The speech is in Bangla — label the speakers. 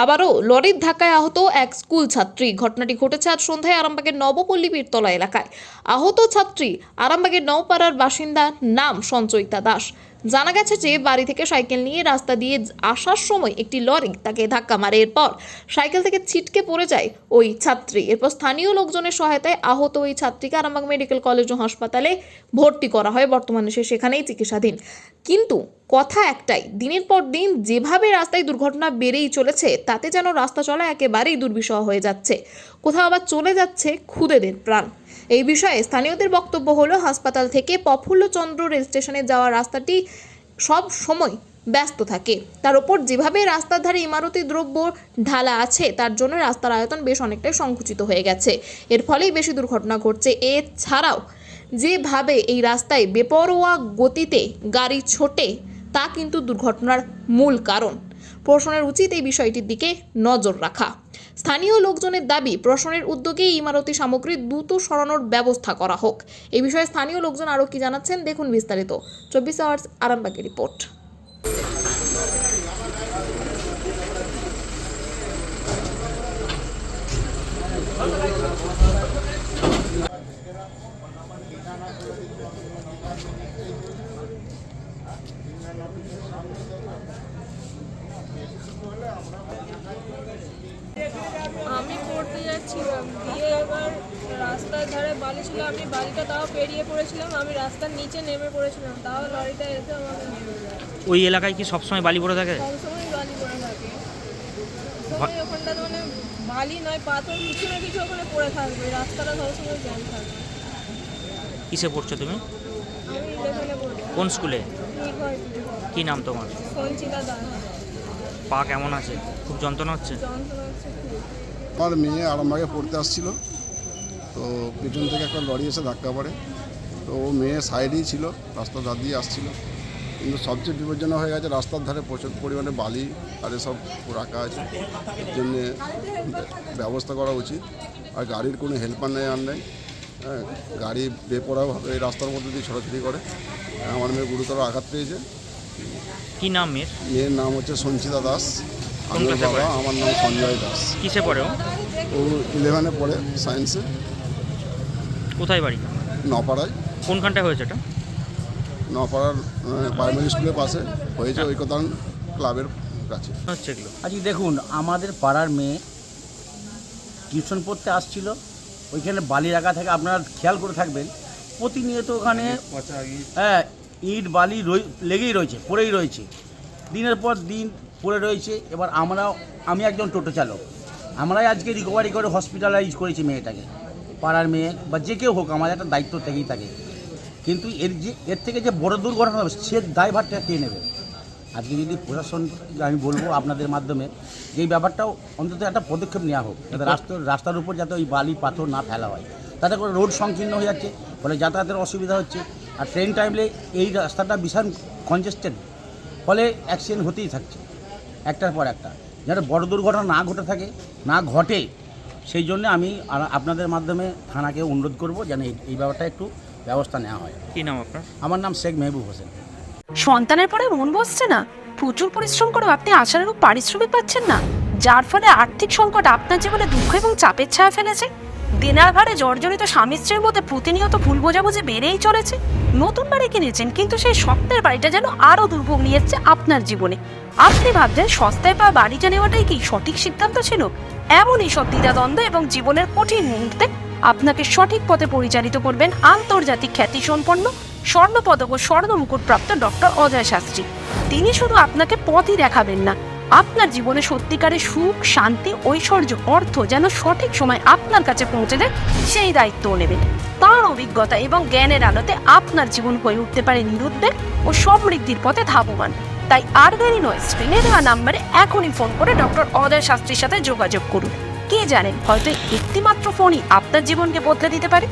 Speaker 1: আবারও লরির ধাক্কায় আহত এক স্কুল ছাত্রী। ঘটনাটি ঘটেছে আজ সন্ধ্যায় আরামবাগের নবপল্লী বীরতলা এলাকায়। আহত ছাত্রী আরামবাগের নওপাড়ার বাসিন্দা, নাম সঞ্চয়িতা দাস। জানা গেছে যে বাড়ি থেকে সাইকেল নিয়ে রাস্তা দিয়ে আসার সময় একটি লরি তাকে ধাক্কা মারে। এরপর সাইকেল থেকে ছিটকে পড়ে যায় ওই ছাত্রী। এরপর স্থানীয় লোকজনের সহায়তায় আহত ওই ছাত্রীকে আরামবাগ মেডিকেল কলেজ ও হাসপাতালে ভর্তি করা হয়। বর্তমানে সে সেখানেই চিকিৎসাধীন। কিন্তু কথা একটাই, দিনের পর দিন যেভাবে রাস্তায় দুর্ঘটনা বেড়েই চলেছে, তাতে যেন রাস্তা চলা একেবারেই দুর্বিষহ হয়ে যাচ্ছে। কোথাও আবার চলে যাচ্ছে খুদেদের প্রাণ। এই বিষয়ে স্থানীয়দের বক্তব্য হলো, হাসপাতাল থেকে প্রফুল্লচন্দ্র রেল স্টেশনে যাওয়ার রাস্তাটি সব সময় ব্যস্ত থাকে। তার উপর যেভাবে রাস্তার ধারে ইমারতি দ্রব্য ঢালা আছে, তার জন্য রাস্তার আয়তন বেশ অনেকটাই সংকুচিত হয়ে গেছে। এর ফলেই বেশি দুর্ঘটনা ঘটছে। এছাড়াও যেভাবে এই রাস্তায় বেপরোয়া গতিতে গাড়ি ছোটে, তা কিন্তু দুর্ঘটনার মূল কারণ। প্রশাসনের উচিত এই বিষয়টির দিকে নজর রাখা। স্থানীয় লোকজনের দাবি, প্রশাসনের উদ্যোগে ইমারতি সামগ্রী দ্রুত সরানোর ব্যবস্থা করা হোক। এই বিষয়ে স্থানীয় লোকজন আরও কি জানাচ্ছেন, দেখুন বিস্তারিত। 24 আওয়ার্স আরামবাগের রিপোর্ট।
Speaker 2: আমি পড়তে যাচ্ছিলাম, দিয়ে এবার রাস্তার ধারে বালি ছিল, আমি বালিটা তাও পেরিয়ে পড়েছিলাম, আমি রাস্তার নিচে নেমে পড়েছিলাম, তাও লরিটা এসে আমাকে নেমে যায়।
Speaker 3: ওই এলাকায় কি সবসময় বালি পড়ে থাকে?
Speaker 2: সবসময় বালি পড়ে থাকে, সবসময় ওখানটা মানে বালি নয় পাথর কিছু না কিছু ওখানে পড়ে থাকবে, রাস্তাটা সবসময় জ্যাম থাকবে।
Speaker 3: কিসে পড়ছো তুমি?
Speaker 2: আমি এখানে পড়ছি।
Speaker 3: কোন স্কুলে?
Speaker 2: ঠিক হয়,
Speaker 3: কি নাম তোমার?
Speaker 2: সঞ্চিতা দাস।
Speaker 3: পা কেমন আছে? খুব যন্ত্রণা হচ্ছে?
Speaker 2: যন্ত্রণা হচ্ছে খুব।
Speaker 4: আমার মেয়ে আরামবাগে পড়তে আসছিল, তো পিছন থেকে একটা লরি এসে ধাক্কা পড়ে। তো ও মেয়ে সাইডেই ছিল, রাস্তার ধার দিয়ে আসছিল। কিন্তু সবচেয়ে বিপজ্জনক হয়ে গেছে, রাস্তার ধারে প্রচুর পরিমাণে বালি আর এসব রাখা আছে। এর জন্যে ব্যবস্থা করা উচিত। আর গাড়ির কোনো হেল্পার নেই, আর নেই। হ্যাঁ, গাড়ি বেপরোয়াভাবে এই রাস্তার মধ্যে দিয়ে ছোটাছুটি করে। আমার মেয়ে গুরুতর আঘাত পেয়েছে।
Speaker 3: কি নাম মেয়ের?
Speaker 4: মেয়ের নাম হচ্ছে সঞ্চিতা দাস।
Speaker 3: কোন
Speaker 4: আমার
Speaker 3: ক্লাসে
Speaker 4: বাবা,
Speaker 3: পড়ে?
Speaker 4: আমার নাম সঞ্জয় দাস।
Speaker 3: কিসে পড়ে ও?
Speaker 4: ও 11-এ পড়ে, সায়েন্সে।
Speaker 3: কোথায় বাড়ি?
Speaker 4: নপাড়ায়।
Speaker 3: কোনখানটায় হয়েছে এটা?
Speaker 4: নপাড়ার প্রাইমারি স্কুলের পাশে হয়েছে, ঐকতান ক্লাবের কাছে।
Speaker 3: হচ্ছে এগুলো
Speaker 5: আজকে দেখুন, আমাদের পাড়ার মেয়ে টিউশন পড়তে আসছিল, ওইখানে বালি রাখা থাকে, আপনারা খেয়াল করে থাকবেন প্রতিনিয়ত ওখানে ইট বালি লেগেই রয়েছে, পড়েই রয়েছে, দিনের পর দিন পড়ে রয়েছে। এবার আমি একজন টোটো চালক, আমরাই আজকে রিকভারি করে হসপিটালাইজ করেছি মেয়েটাকে। পাড়ার মেয়ে বা যে কেউ হোক, আমাদের একটা দায়িত্ব থেকেই থাকে। কিন্তু এর থেকে যে বড় দুর্ঘটনা হবে, সে দায়ভারটা কে নেবে? আজকে যদি প্রশাসন, আমি বলবো আপনাদের মাধ্যমে, যে এই ব্যাপারটাও অন্তত একটা পদক্ষেপ নেওয়া হোক, যাতে রাস্তার উপর যাতে ওই বালি পাথর না ফেলা হয়। তাতে করে রোড সংকীর্ণ হয়ে যাচ্ছে, ফলে যাতায়াতের অসুবিধা হচ্ছে। আর ট্রেন টাইমে এই রাস্তাটা ভীষণ কনজেস্টেড, ফলে অ্যাক্সিডেন্ট হতেই থাকছে একটার পর একটা। যাতে বড় দুর্ঘটনা না ঘটে থাকে, না ঘটে, সেই জন্য আমি আপনাদের মাধ্যমে থানাকে অনুরোধ করব যেন এই ব্যাপারটা একটু ব্যবস্থা নেওয়া হয়।
Speaker 3: কি নাম আপনার?
Speaker 5: আমার নাম শেখ মেহবুব হোসেন।
Speaker 6: সন্তানের পরে মন বসছে না, প্রচুর পরিশ্রম করেও আপনি আশানুরূপ পারিশ্রমিক পাচ্ছেন না, যার ফলে আর্থিক সংকট আপনার জীবনে দুঃখ এবং চাপের ছায়া ফেলেছে। দিনার ভারে জর্জরিত স্বামী স্ত্রীর মধ্যে প্রতিনিয়ত ভুল বোঝাবুঝি বেড়েই চলেছে। নতুন বাড়ি কিনেছেন, কিন্তু সেই স্বপ্নের বাড়িটা যেন আরও দুর্ভোগ নিয়ে এসছে আপনার জীবনে। আপনি ভাবছেন সস্তায় পাওয়া বাড়িটা নেওয়াটাই কি সঠিক সিদ্ধান্ত ছিল? এমনই সব দ্বিধাদ্বন্দ্ব এবং জীবনের কঠিন মুহূর্তে আপনাকে সঠিক পথে পরিচালিত করবেন আন্তর্জাতিক খ্যাতিসম্পন্ন স্বর্ণপদক ও স্বর্ণ মুকুটপ্রাপ্ত ডক্টর অজয় শাস্ত্রী। তিনি শুধু আপনাকে পথই দেখাবেন না, আপনার জীবনে সত্যিকারের সুখ, শান্তি, ঐশ্বর্য, অর্থ যেন সঠিক সময় আপনার কাছে পৌঁছে দেয়, সেই দায়িত্বও নেবেন। তাঁর অভিজ্ঞতা এবং জ্ঞানের আলোতে আপনার জীবন হয়ে উঠতে পারে নিরুদ্বেগ ও সমৃদ্ধির পথে ধাবমান। তাই আর দেরি নয়, স্ক্রিনে দেওয়া নাম্বারে এখনই ফোন করে ডক্টর অজয় শাস্ত্রীর সাথে যোগাযোগ করুন। কে জানেন, হয়তো একটিমাত্র ফোনই আপনার জীবনকে বদলে দিতে পারে।